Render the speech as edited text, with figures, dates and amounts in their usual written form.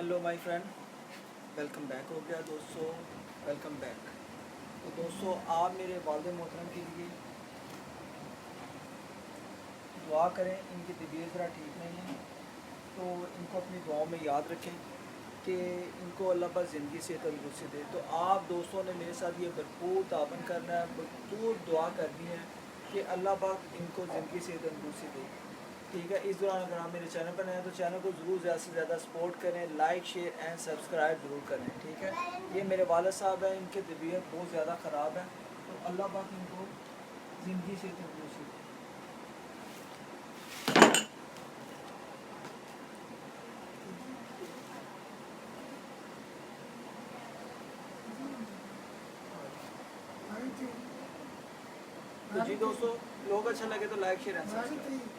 Hello my friend, welcome back हो गया दोस्तों। Welcome back. तो दोस्तों आप मेरे वालिद मोहतरम के लिए दुआ करें। इनकी तबीयत ज़रा ठीक नहीं है, तो इनको अपनी दुआओं में याद रखें कि इनको अल्लाह पाक ज़िंदगी से तंदुरुस्ती दे। तो आप दोस्तों ने मेरे साथ ये भरपूर तावन करना है, भरपूर दुआ करनी है कि अल्लाह पाक इनको ज़िंदगी से तंदुरुस्ती दे। ठीक है। इस दौरान अगर आप मेरे चैनल पर नए हैं तो चैनल को ज़रूर ज़्यादा से ज़्यादा सपोर्ट करें, लाइक शेयर एंड सब्सक्राइब ज़रूर करें। ठीक है। ये मेरे वालिद साहब हैं, इनकी तबीयत बहुत ज़्यादा ख़राब है, तो अल्लाह पाक इनको ज़िंदगी से तंदुरुस्ती दे। तो जी दोस्तों, लोग अच्छा लगे तो लाइक शेयर एंड सब्सक्राइब।